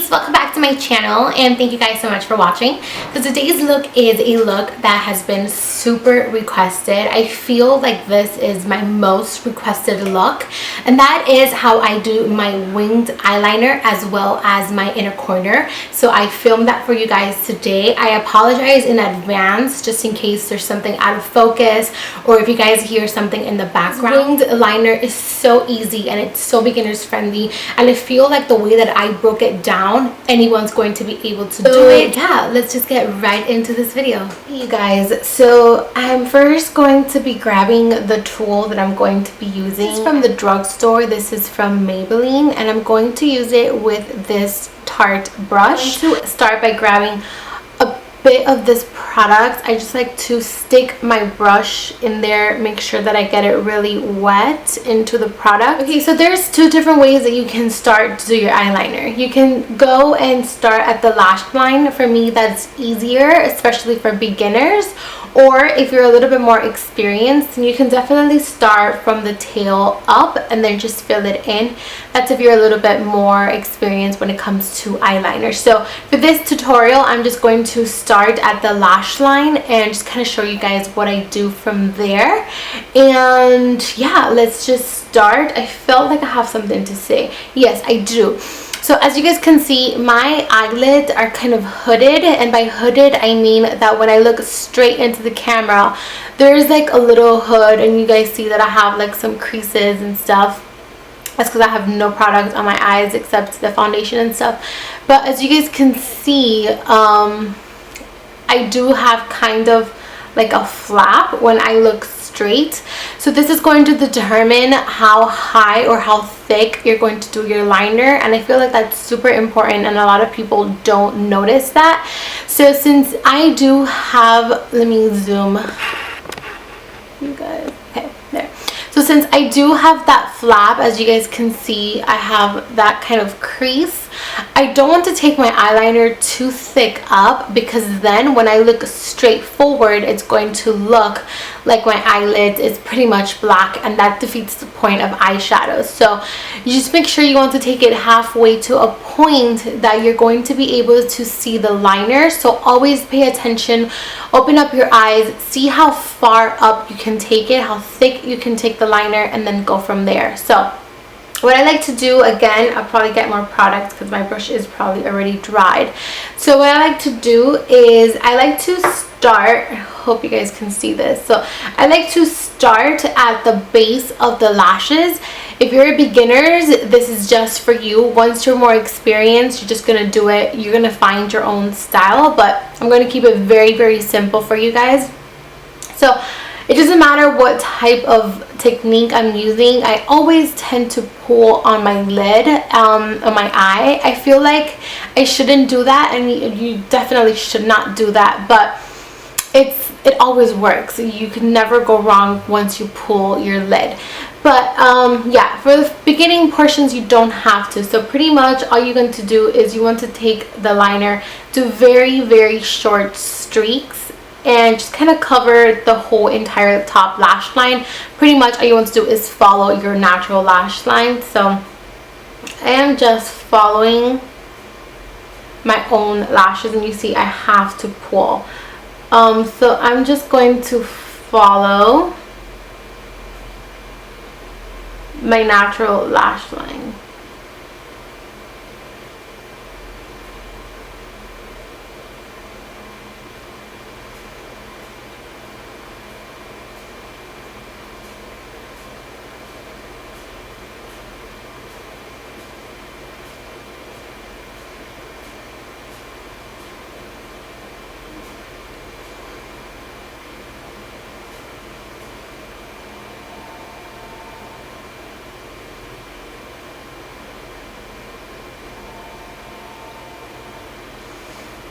loves, welcome back to my channel and thank you guys so much for watching. So today's look is a look that has been super requested. I feel like this is my most requested look, and that is how I do my winged eyeliner as well as my inner corner. So I filmed that for you guys today. I apologize in advance just in case there's something out of focus or if you guys hear something in the background. Winged liner is so easy and it's so beginners friendly, and I feel like the way that I broke it down, anyone's going to be able to do it. Yeah, let's just get right into this video. Hey you guys, so I'm first going to be grabbing the tool that I'm going to be using. This is from the drugstore. This is from Maybelline, and I'm going to use it with this Tarte brush. I'm going to start by grabbing a bit of this product. I just like to stick my brush in there, make sure that I get it really wet into the product. Okay, so there's two different ways that you can start to do your eyeliner. You can go and start at the lash line. For me, that's easier, especially for beginners. Or if you're a little bit more experienced, you can definitely start from the tail up and then just fill it in. That's if you're a little bit more experienced when it comes to eyeliner. So for this tutorial, I'm just going to start at the lash line and just kind of show you guys what I do from there. And yeah, let's just start. I felt like I have something to say. Yes, I do. So as you guys can see, my eyelids are kind of hooded, and by hooded I mean that when I look straight into the camera, there's like a little hood, and you guys see that I have like some creases and stuff. That's because I have no product on my eyes except the foundation and stuff. But as you guys can see, I do have kind of like a flap when I look straight. So this is going to determine how high or how thick you're going to do your liner, and I feel like that's super important and a lot of people don't notice that. So since I do have, let me zoom you guys, okay, there. So since I do have that flap, as you guys can see, I have that kind of crease. I don't want to take my eyeliner too thick up, because then when I look straight forward, it's going to look like my eyelid is pretty much black, and that defeats the point of eyeshadow. So you just make sure you want to take it halfway to a point that you're going to be able to see the liner. So always pay attention, open up your eyes, see how far up you can take it, how thick you can take the liner, and then go from there. So what I like to do, again, I'll probably get more product because my brush is probably already dried. So what I like to do is I like to start, I hope you guys can see this. So I like to start at the base of the lashes. If you're beginners, this is just for you. Once you're more experienced, you're just going to do it. You're going to find your own style, but I'm going to keep it very, very simple for you guys. So it doesn't matter what type of technique I'm using. I always tend to pull on my lid, on my eye. I feel like I shouldn't do that, and you definitely should not do that, but it always works. You can never go wrong once you pull your lid. But yeah, for the beginning portions you don't have to. So pretty much all you're going to do is you want to take the liner, do very, very short streaks, and just kind of cover the whole entire top lash line. Pretty much all you want to do is follow your natural lash line. So I am just following my own lashes, and you see I have to pull. So I'm just going to follow my natural lash line.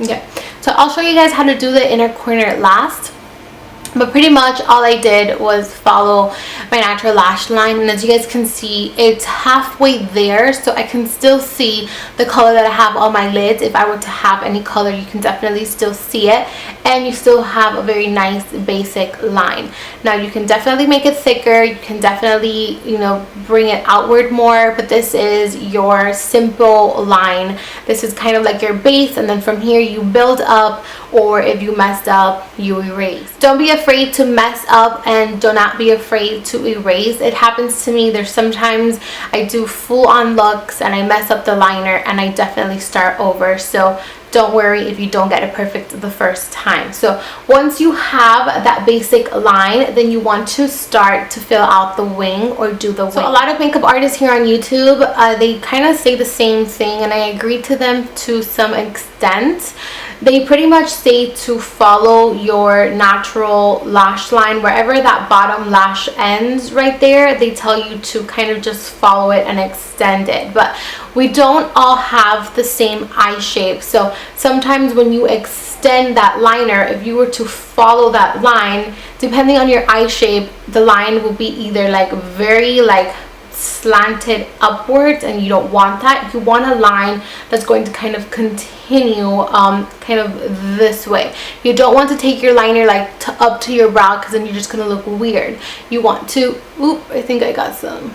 Okay, so I'll show you guys how to do the inner corner last. But pretty much all I did was follow my natural lash line, and as you guys can see, it's halfway there, so I can still see the color that I have on my lids. If I were to have any color, you can definitely still see it, and you still have a very nice basic line. Now you can definitely make it thicker, you can definitely, you know, bring it outward more, but this is your simple line. This is kind of like your base, and then from here you build up, or if you messed up, you erase. Don't be afraid to mess up, and do not be afraid to erase. It happens to me. There's sometimes I do full-on looks and I mess up the liner, and I definitely start over. So don't worry if you don't get it perfect the first time. So once you have that basic line, then you want to start to fill out the wing or do the wing. So a lot of makeup artists here on YouTube, they kind of say the same thing, and I agree to them to some extent. They pretty much say to follow your natural lash line. Wherever that bottom lash ends right there, they tell you to kind of just follow it and extend it. But we don't all have the same eye shape, so sometimes when you extend that liner, if you were to follow that line, depending on your eye shape, the line will be either like very like slanted upwards, and you don't want that. You want a line that's going to kind of continue kind of this way. You don't want to take your liner like up to your brow, because then you're just going to look weird. You want to, oop, I think I got some.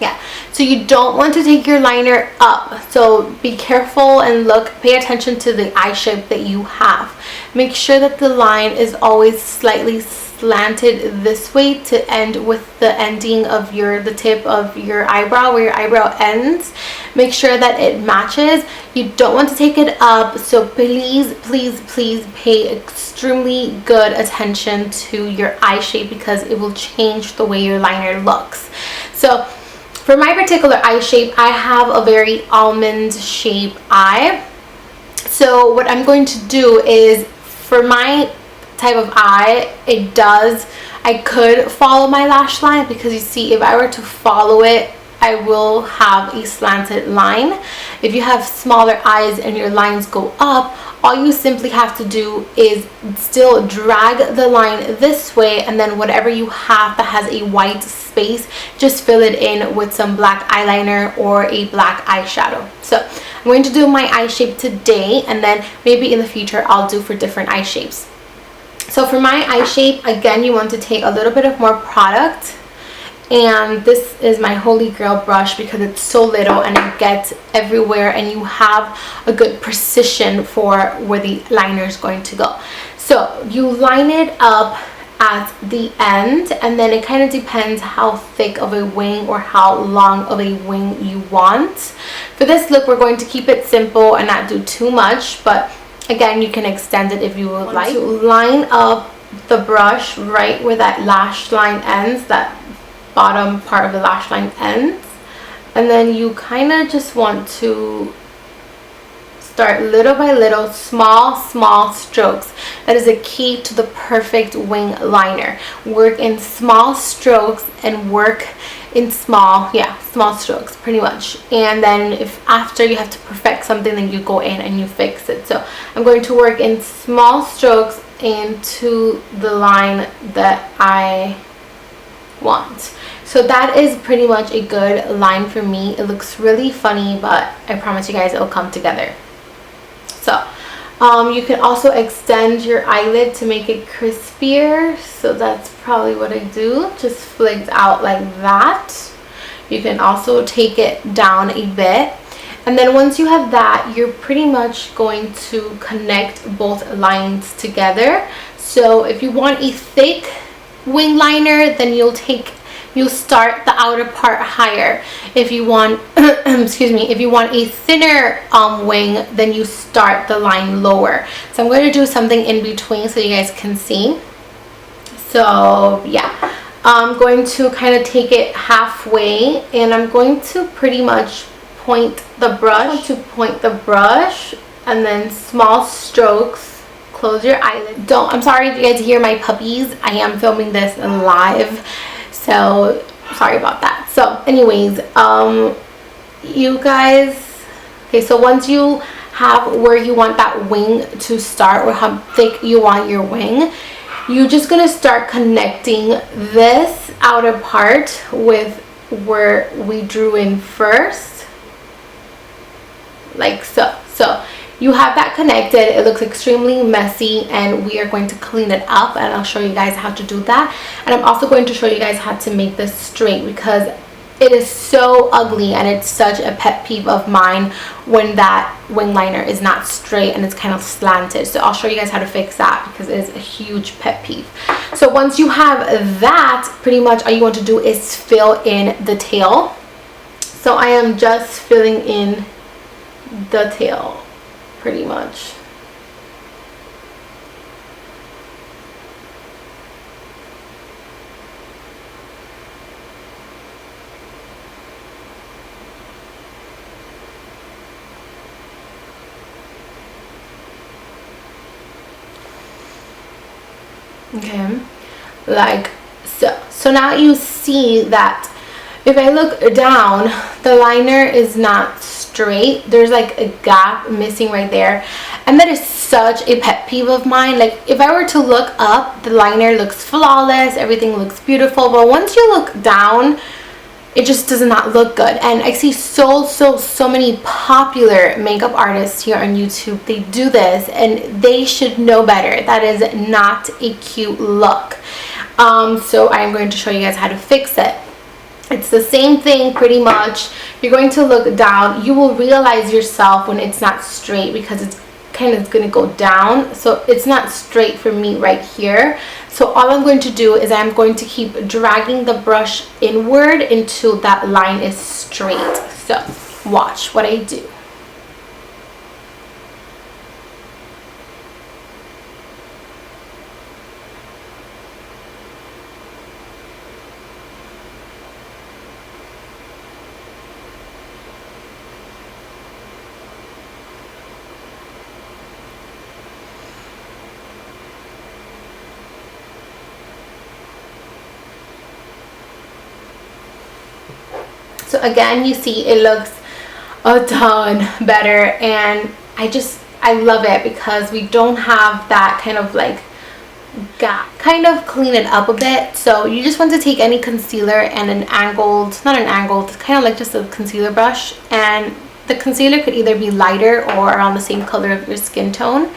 Yeah, so you don't want to take your liner up, so be careful and pay attention to the eye shape that you have. Make sure that the line is always slightly slanted this way to end with the ending of the tip of your eyebrow, where your eyebrow ends. Make sure that it matches. You don't want to take it up, so please pay extremely good attention to your eye shape, because it will change the way your liner looks. So for my particular eye shape, I have a very almond shape eye. So what I'm going to do is, for my type of eye, I could follow my lash line, because you see, if I were to follow it, I will have a slanted line. If you have smaller eyes and your lines go up, all you simply have to do is still drag the line this way, and then whatever you have that has a white space, just fill it in with some black eyeliner or a black eyeshadow. So I'm going to do my eye shape today, and then maybe in the future I'll do for different eye shapes. So for my eye shape, again, you want to take a little bit of more product, and this is my holy grail brush, because it's so little and it gets everywhere, and you have a good precision for where the liner is going to go. So you line it up at the end, and then it kind of depends how thick of a wing or how long of a wing you want. For this look, we're going to keep it simple and not do too much, but again, you can extend it if you would like. To line up the brush right where that lash line ends, that bottom part of the lash line ends, and then you kind of just want to start little by little, small strokes. That is a key to the perfect wing liner. Work in small strokes and work in small strokes pretty much. And then if after you have to perfect something, then you go in and you fix it. So I'm going to work in small strokes into the line that I want. So that is pretty much a good line for me. It looks really funny, but I promise you guys it'll come together. So you can also extend your eyelid to make it crispier. So that's probably what I do. Just fligs out like that. You can also take it down a bit. And then once you have that, you're pretty much going to connect both lines together. So if you want a thick wing liner, then you'll start the outer part higher. If you want excuse me, if you want a thinner wing, then you start the line lower. So I'm going to do something in between so you guys can see. So yeah, I'm going to kind of take it halfway, and I'm going to pretty much point the brush, and then small strokes. Close your eyelid. I'm sorry if you guys hear my puppies. I am filming this live, so sorry about that. So anyways, you guys, okay, so once you have where you want that wing to start, or how thick you want your wing, you're just gonna start connecting this outer part with where we drew in first, like so. So you have that connected. It looks extremely messy, and we are going to clean it up, and I'll show you guys how to do that. And I'm also going to show you guys how to make this straight, because it is so ugly, and it's such a pet peeve of mine when that wing liner is not straight and it's kind of slanted. So I'll show you guys how to fix that, because it is a huge pet peeve. So once you have that, pretty much all you want to do is fill in the tail. So I am just filling in the tail pretty much. Okay, like so. So now you see that if I look down, the liner is not straight. There's like a gap missing right there, and that is such a pet peeve of mine. Like if I were to look up, the liner looks flawless, everything looks beautiful, but once you look down, it just does not look good. And I see so many popular makeup artists here on YouTube, they do this, and they should know better. That is not a cute look. So I'm going to show you guys how to fix it. It's the same thing pretty much. You're going to look down. You will realize yourself when it's not straight, because it's kind of going to go down. So it's not straight for me right here. So all I'm going to do is I'm going to keep dragging the brush inward until that line is straight. So watch what I do. So again, you see it looks a ton better, and I love it because we don't have that kind of like gap. Kind of clean it up a bit. So you just want to take any concealer and an angled, not an angled, it's kind of like just a concealer brush, and the concealer could either be lighter or around the same color of your skin tone.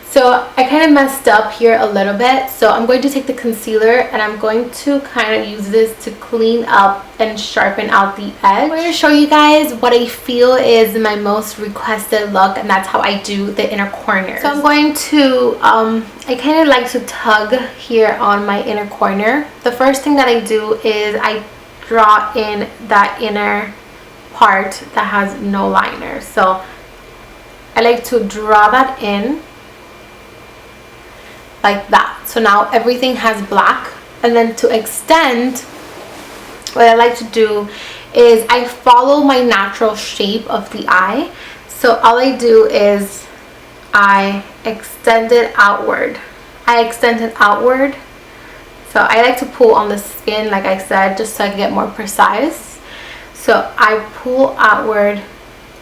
So I kind of messed up here a little bit, so I'm going to take the concealer and I'm going to kind of use this to clean up and sharpen out the edge. I'm going to show you guys what I feel is my most requested look, and that's how I do the inner corner. So I'm going to, I kind of like to tug here on my inner corner. The first thing that I do is I draw in that inner part that has no liner. So I like to draw that in like that. So now everything has black. And then to extend, what I like to do is I follow my natural shape of the eye. So all I do is I extend it outward. I extend it outward. So I like to pull on the skin, like I said, just so I can get more precise. So I pull outward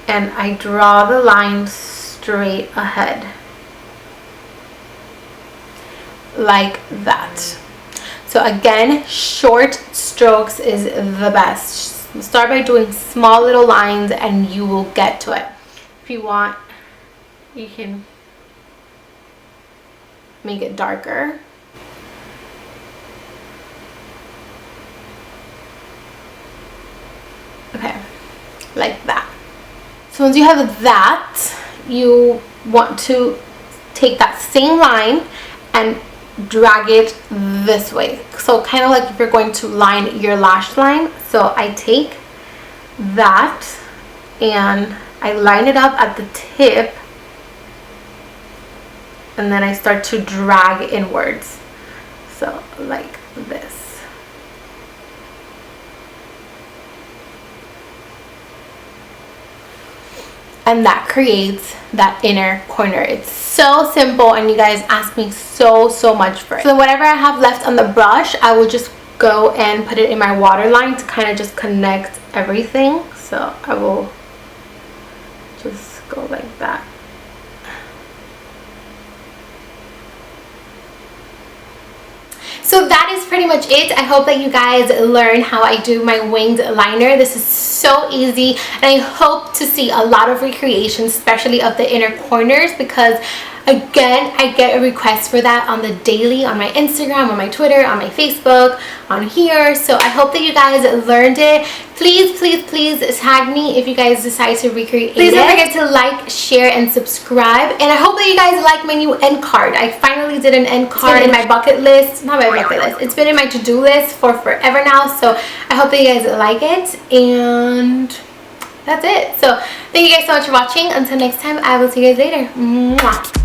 and I draw the line straight ahead. Like that. So again, short strokes is the best. Start by doing small little lines and you will get to it. If you want, you can make it darker. Okay, like that. So once you have that, you want to take that same line and drag it this way. So kind of like if you're going to line your lash line. So I take that and I line it up at the tip, and then I start to drag inwards. So like this. And that creates that inner corner. It's so simple, and you guys ask me so much for it. So whatever I have left on the brush, I will just go and put it in my waterline to kind of just connect everything. So I will just go like that. that. So that is pretty much it. I hope that you guys learn how I do my winged liner. This is so easy, and I hope to see a lot of recreations, especially of the inner corners, because again, I get a request for that on the daily, on my Instagram, on my Twitter, on my Facebook, on here. So I hope that you guys learned it. Please, please, please tag me if you guys decide to recreate it. Please don't forget to like, share, and subscribe. And I hope that you guys like my new end card. I finally did an end card in my bucket list. Not my bucket list. It's been in my to-do list for forever now. So I hope that you guys like it. And that's it. So thank you guys so much for watching. Until next time, I will see you guys later. Mwah.